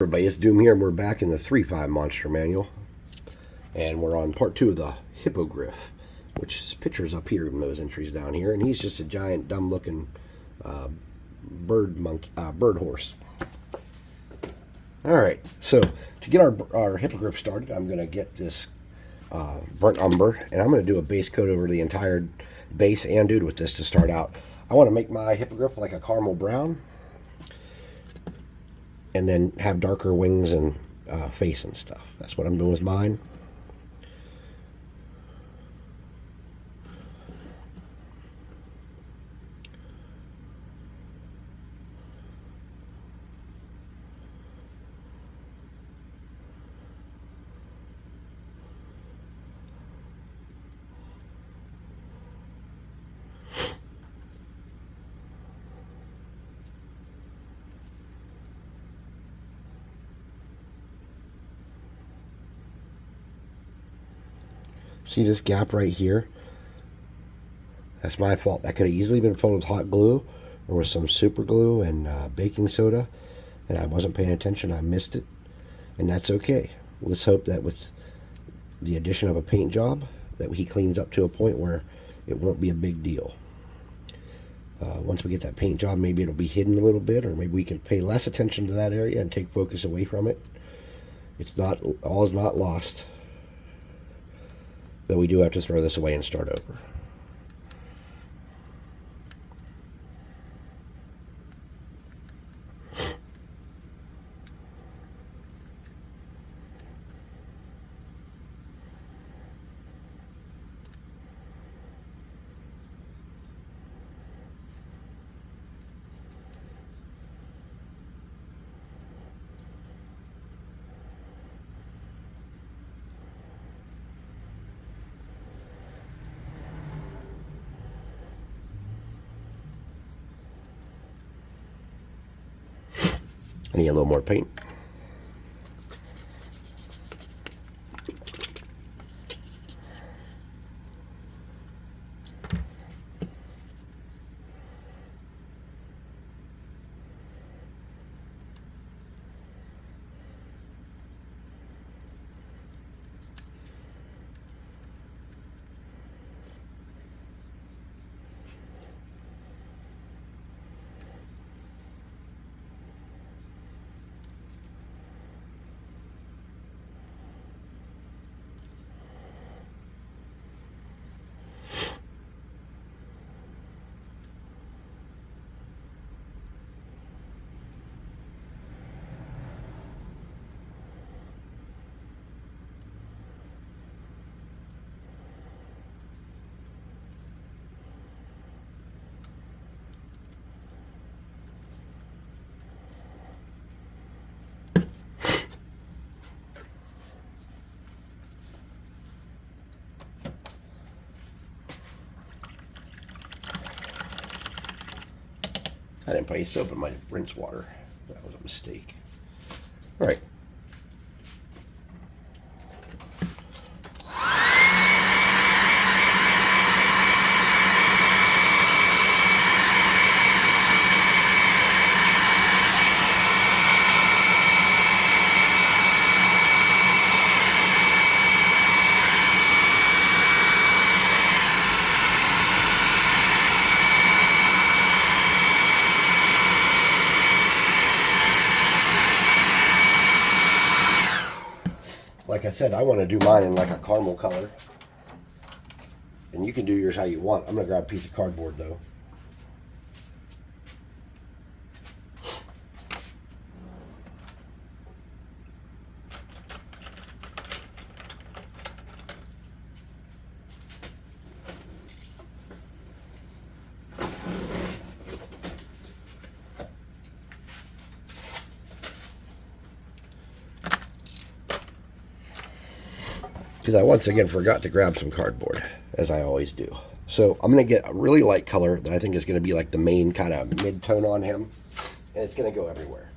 Everybody, it's Doom here, and we're back in the 3.5 Monster Manual. And we're on part 2 of the Hippogriff, which his picture's up here, even though his entry's down here. And he's just a giant, dumb-looking bird horse. Alright, so to get our Hippogriff started, I'm going to get this burnt umber, and I'm going to do a base coat over the entire base and dude with this to start out. I want to make my Hippogriff like a caramel brown, and then have darker wings and face and stuff. That's what I'm doing with mine. See this gap right here? That's my fault. That could have easily been filled with hot glue or with some super glue and baking soda, and I wasn't paying attention. I missed it, and that's okay. Let's hope that with the addition of a paint job that he cleans up to a point where it won't be a big deal. Once we get that paint job, maybe it'll be hidden a little bit, or maybe we can pay less attention to that area and take focus away from it. All is not lost. But we do have to throw this away and start over. I need a little more paint. I didn't put any soap in my rinse water. That was a mistake. All right. Like I said, I want to do mine in like a caramel color. And you can do yours how you want. I'm going to grab a piece of cardboard though. Because I once again forgot to grab some cardboard, as I always do. So I'm going to get a really light color that I think is going to be like the main kind of mid-tone on him, and it's going to go everywhere.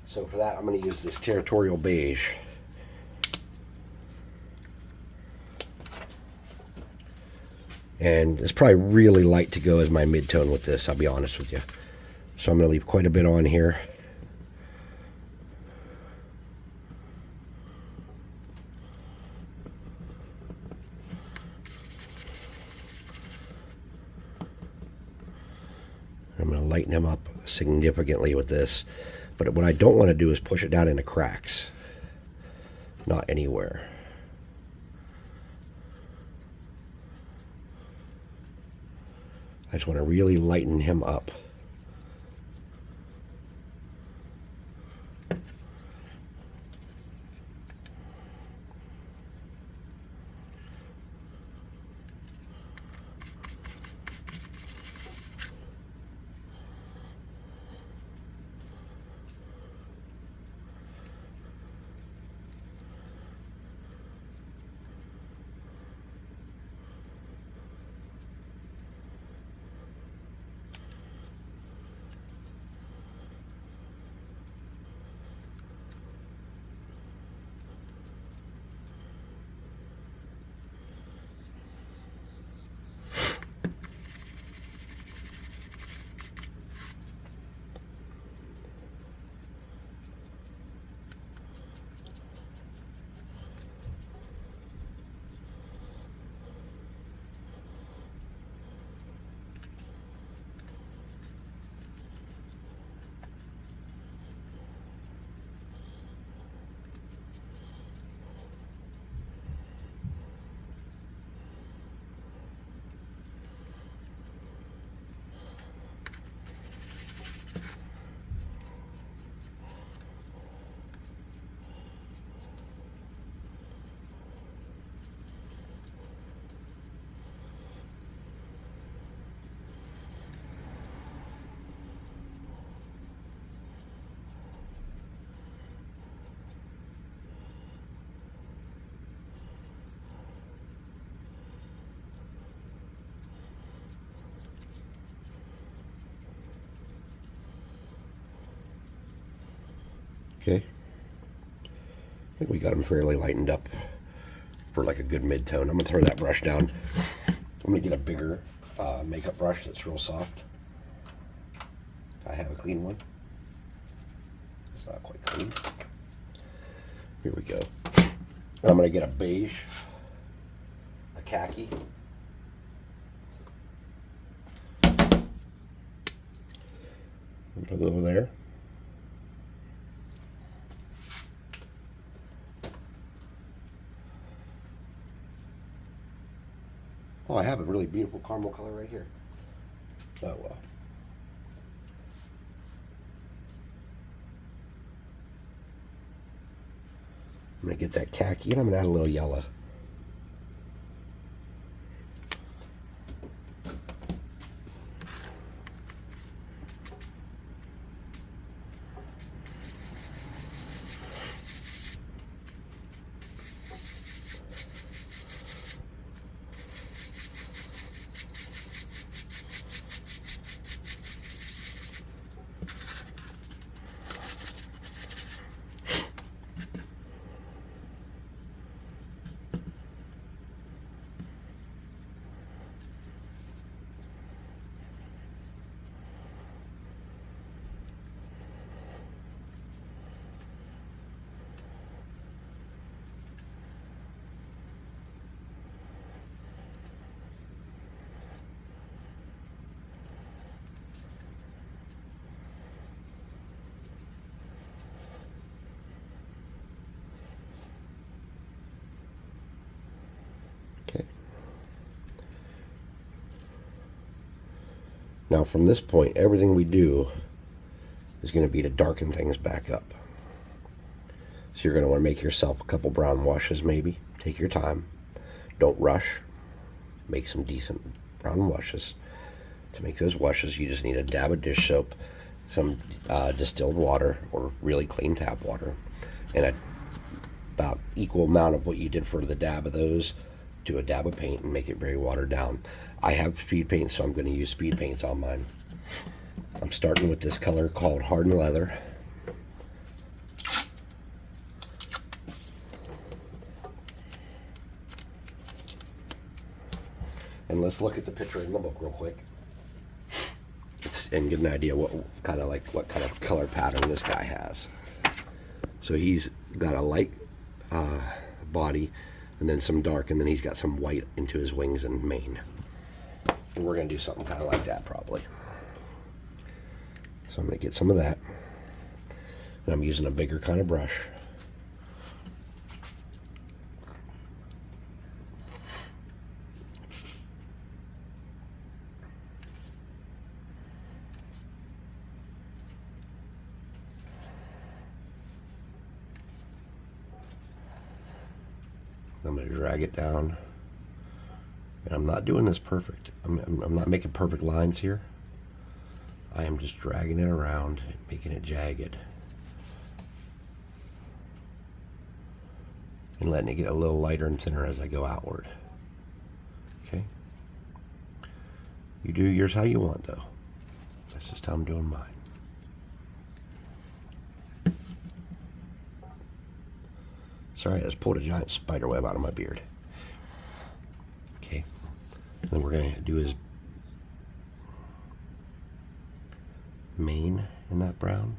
So for that, I'm going to use this Territorial Beige. And it's probably really light to go as my mid-tone with this, I'll be honest with you. So I'm going to leave quite a bit on here. I'm going to lighten him up significantly with this. But what I don't want to do is push it down into cracks. Not anywhere. I just want to really lighten him up. Okay. I think we got him fairly lightened up for like a good mid-tone. I'm going to throw that brush down. I'm going to get a bigger makeup brush that's real soft. I have a clean one. It's not quite clean. Here we go. I'm going to get a beige, a khaki. And put it over there. Oh, I have a really beautiful caramel color right here. Oh, well. I'm going to get that khaki and I'm going to add a little yellow. Okay. Now from this point, everything we do is going to be to darken things back up. So you're going to want to make yourself a couple brown washes maybe. Take your time. Don't rush. Make some decent brown washes. To make those washes, you just need a dab of dish soap, some distilled water or really clean tap water, and about equal amount of what you did for the dab of those to a dab of paint and make it very watered down. I have speed paint, so I'm going to use speed paints on mine. I'm starting with this color called Hardened Leather. And let's look at the picture in the book real quick. And get an idea what kind of color pattern this guy has. So he's got a light body and then some dark, and then he's got some white into his wings and mane. And we're going to do something kind of like that probably. So I'm going to get some of that. And I'm using a bigger kind of brush. I'm going to drag it down. And I'm not doing this perfect. I'm not making perfect lines here. I am just dragging it around, making it jagged. And letting it get a little lighter and thinner as I go outward. Okay? You do yours how you want, though. That's just how I'm doing mine. Sorry, I just pulled a giant spider web out of my beard. Okay. And then we're going to do his mane in that brown.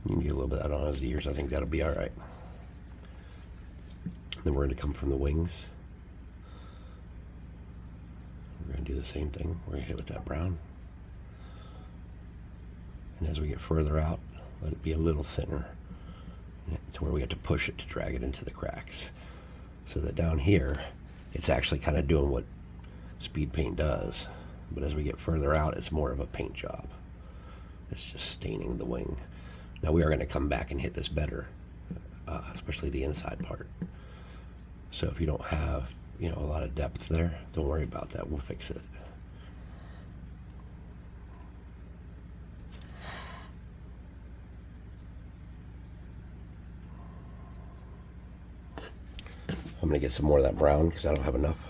You can get a little bit of that on his ears. I think that'll be all right. Then we're going to come from the wings. We're going to do the same thing. We're going to hit with that brown. And as we get further out, let it be a little thinner to where we have to push it to drag it into the cracks. So that down here, it's actually kind of doing what speed paint does. But as we get further out, it's more of a paint job. It's just staining the wing. Now we are going to come back and hit this better, especially the inside part. So if you don't have, a lot of depth there, don't worry about that. We'll fix it. I'm going to get some more of that brown because I don't have enough.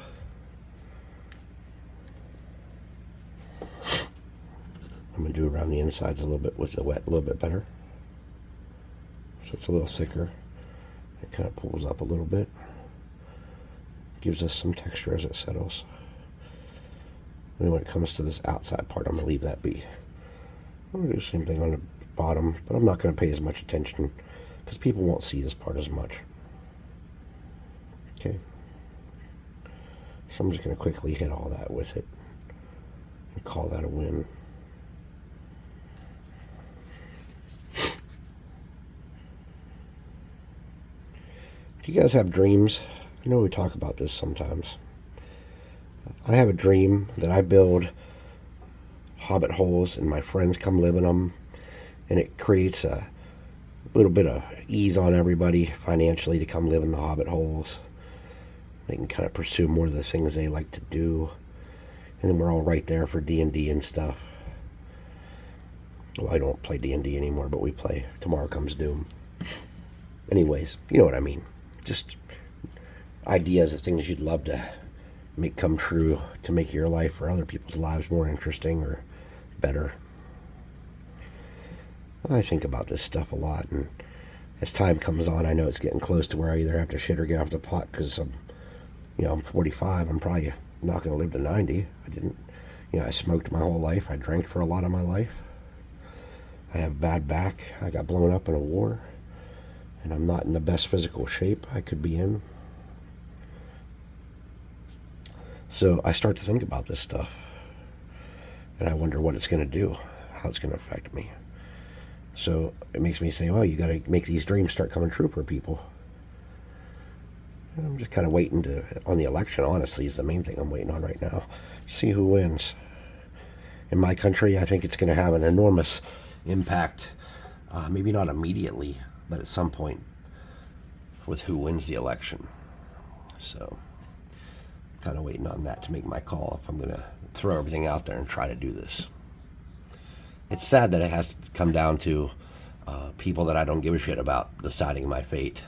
I'm going to do around the insides a little bit with the wet a little bit better. So it's a little thicker. It kind of pulls up a little bit. Gives us some texture as it settles. And then when it comes to this outside part, I'm going to leave that be. I'm going to do the same thing on the bottom, but I'm not going to pay as much attention because people won't see this part as much. Okay. So I'm just going to quickly hit all that with it and call that a win. Do you guys have dreams? I know we talk about this sometimes. I have a dream that I build hobbit holes and my friends come live in them, and it creates a little bit of ease on everybody financially to come live in the hobbit holes. They can kind of pursue more of the things they like to do, and then we're all right there for D&D and stuff. Well, I don't play D&D anymore, but we play Tomorrow Comes Doom. Anyways, you know what I mean. Just ideas of things you'd love to make come true to make your life or other people's lives more interesting or better. I think about this stuff a lot, and as time comes on, I know it's getting close to where I either have to shit or get off the pot because I'm 45. I'm probably not going to live to 90. I smoked my whole life. I drank for a lot of my life. I have bad back. I got blown up in a war. And I'm not in the best physical shape I could be in. So I start to think about this stuff. And I wonder what it's going to do, how it's going to affect me. So it makes me say, well, you got to make these dreams start coming true for people. And I'm just kind of waiting on the election, honestly, is the main thing I'm waiting on right now. See who wins. In my country, I think it's going to have an enormous impact. Maybe not immediately, but at some point with who wins the election. So kind of waiting on that to make my call if I'm going to throw everything out there and try to do this. It's sad that it has to come down to people that I don't give a shit about deciding my fate.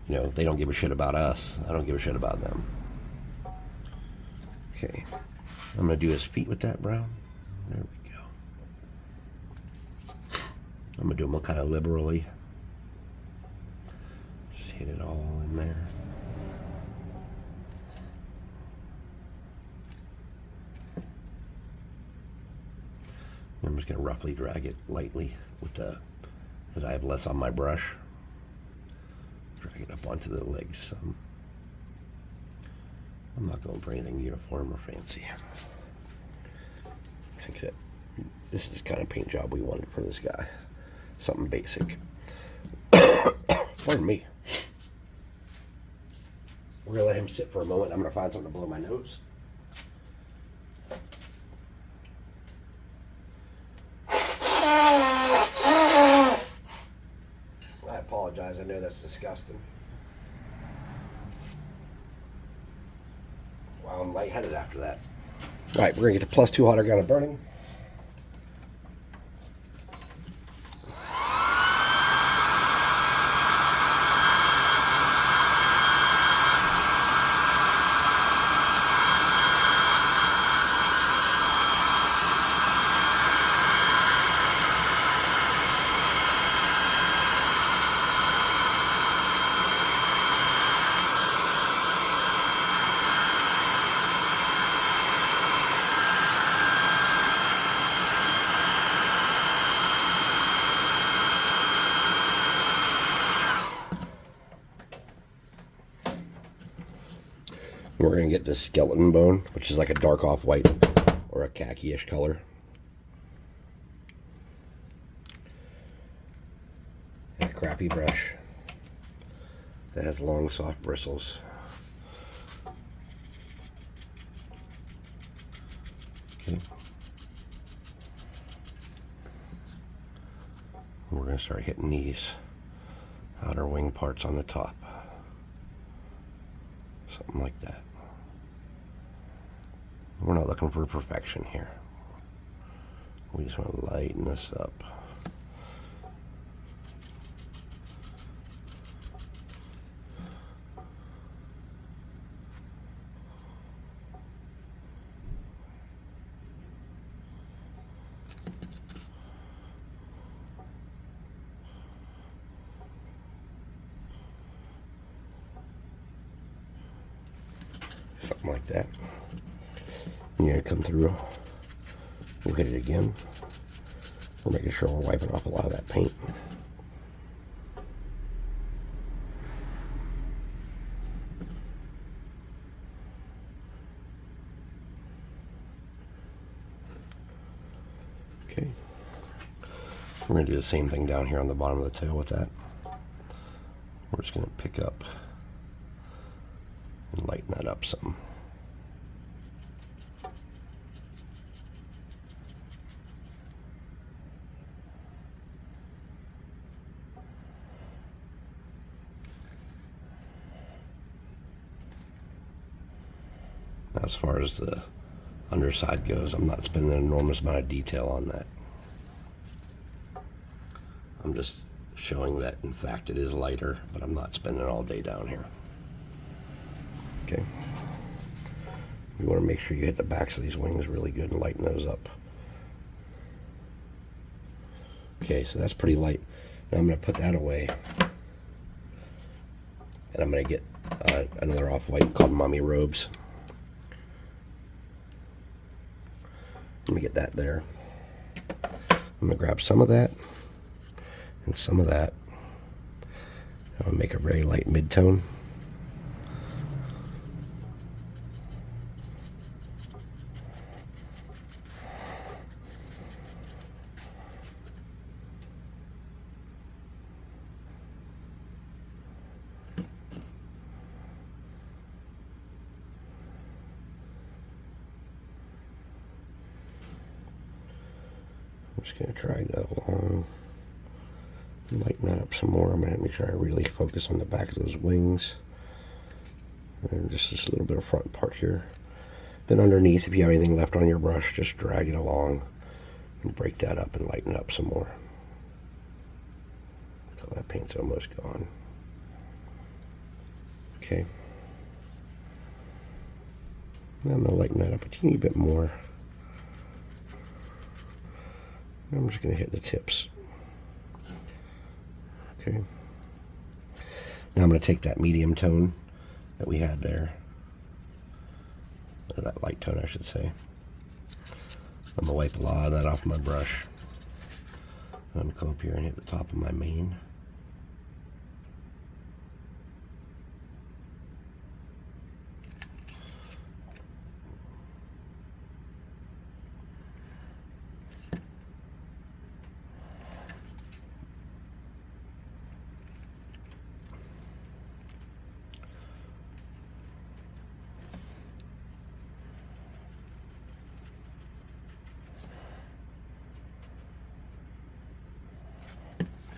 They don't give a shit about us. I don't give a shit about them. Okay. I'm going to do his feet with that brown. There we go. I'm going to do them kind of liberally. Just hit it all in there. I'm just going to roughly drag it lightly with as I have less on my brush. Drag it up onto the legs some. I'm not going for anything uniform or fancy. I think that this is the kind of paint job we wanted for this guy. Something basic. Pardon me. We're going to let him sit for a moment. I'm going to find something to blow my nose. I apologize. I know that's disgusting. Wow, I'm lightheaded after that. All right, we're going to get the +2 hotter gun burning. We're going to get this skeleton bone, which is like a dark off-white or a khaki-ish color. And a crappy brush that has long, soft bristles. Okay. And we're going to start hitting these outer wing parts on the top. Something like that. We're not looking for perfection here. We just want to lighten this up. Something like that. And you're going to come through. We'll hit it again. We're making sure we're wiping off a lot of that paint. Okay. We're going to do the same thing down here on the bottom of the tail with that. We're just going to pick up and lighten that up some. As far as the underside goes, I'm not spending an enormous amount of detail on that. I'm just showing that, in fact, it is lighter, but I'm not spending all day down here. Okay. You want to make sure you hit the backs of these wings really good and lighten those up. Okay, so that's pretty light. Now I'm going to put that away. And I'm going to get another off-white called Mummy Robes. Let me get that there. I'm going to grab some of that and some of that. I'm going to make a very light mid-tone. I'm just going to drag that along, lighten that up some more. I'm going to make sure I really focus on the back of those wings, and just this little bit of front part here. Then underneath, if you have anything left on your brush, just drag it along and break that up and lighten it up some more until that paint's almost gone. Okay. Now I'm going to lighten that up a teeny bit more. I'm just going to hit the tips. Okay. Now I'm going to take that medium tone that we had there, or that light tone I should say. I'm gonna wipe a lot of that off my brush. I'm gonna come up here and hit the top of my mane.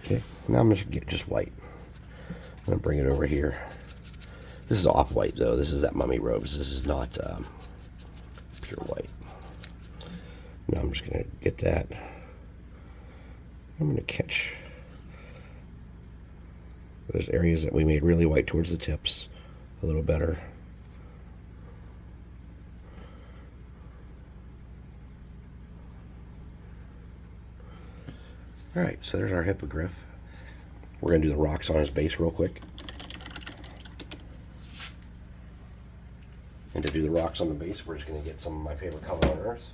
Okay, now I'm just gonna get just white. I'm gonna bring it over here. This is off-white though. This is that mummy robes. This is not pure white. Now I'm just gonna get that. I'm gonna catch those areas that we made really white towards the tips a little better. Alright, so there's our hippogriff. We're going to do the rocks on his base real quick. And to do the rocks on the base, we're just going to get some of my favorite color on earth.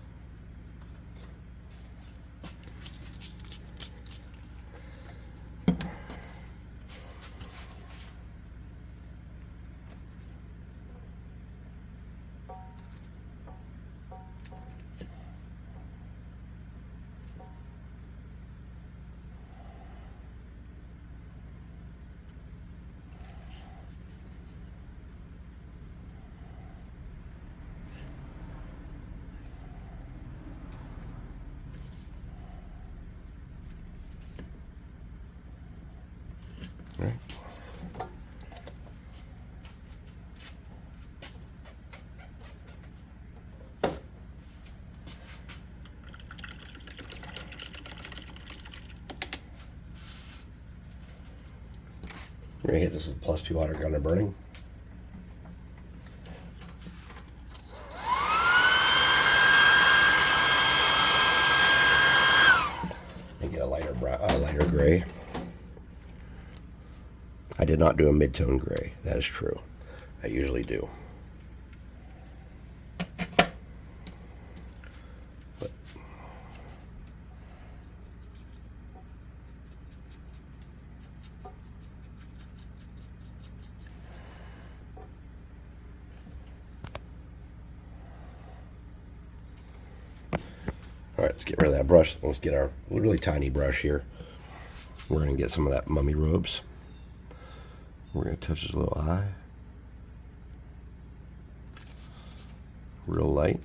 Right. We're going to hit this with +2 water gun and burning. And get a lighter gray. I did not do a mid-tone gray. That is true. I usually do. But all right, let's get rid of that brush. Let's get our really tiny brush here. We're going to get some of that mummy robes. We're going to touch his little eye. Real light.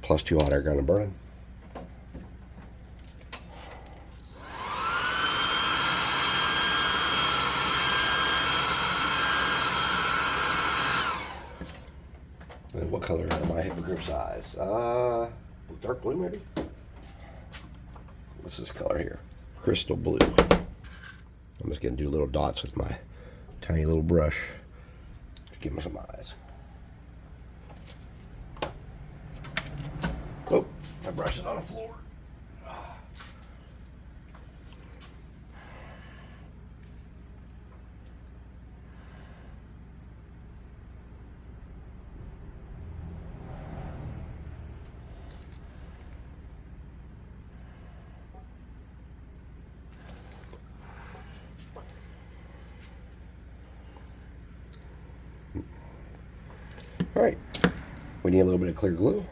+2 hot air gun and burning. And what color are my hippogriff's eyes? Dark blue maybe? What's this color here? Crystal blue. I'm just going to do little dots with my tiny little brush to give him some eyes. Oh, my brush is on the floor. All right, we need a little bit of clear glue.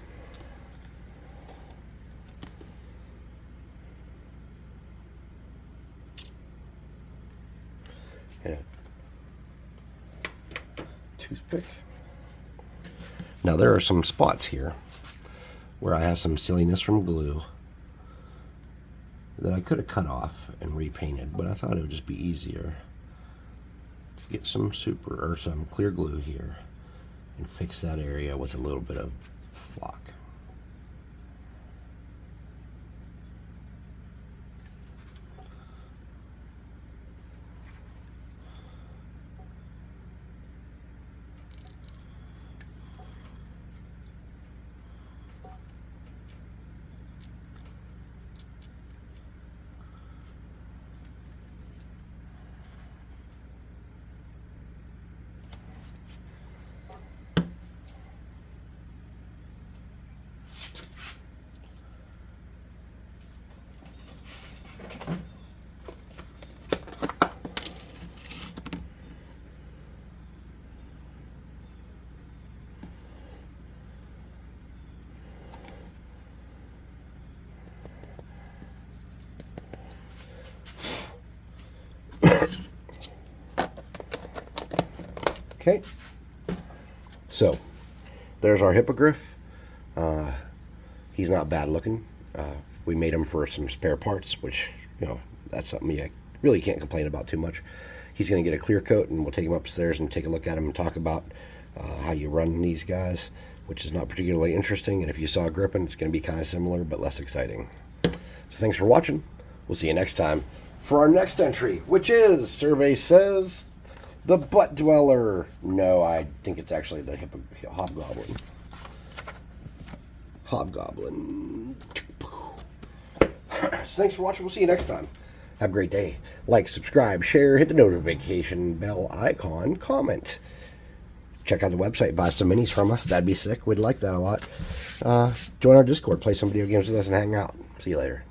Yeah. Toothpick. Now there are some spots here where I have some silliness from glue that I could have cut off and repainted, but I thought it would just be easier to get some some clear glue here and fix that area with a little bit of flock. Okay. So, there's our Hippogriff. He's not bad looking. We made him for some spare parts, which, that's something you really can't complain about too much. He's going to get a clear coat, and we'll take him upstairs and take a look at him and talk about how you run these guys, which is not particularly interesting. And if you saw Griffin, it's going to be kind of similar, but less exciting. So thanks for watching. We'll see you next time for our next entry, which is, survey says, the Butt Dweller. No, I think it's actually the Hobgoblin. Hobgoblin. So thanks for watching. We'll see you next time. Have a great day. Like, subscribe, share, hit the notification bell icon, comment. Check out the website, buy some minis from us. That'd be sick. We'd like that a lot. Join our Discord, play some video games with us, and hang out. See you later.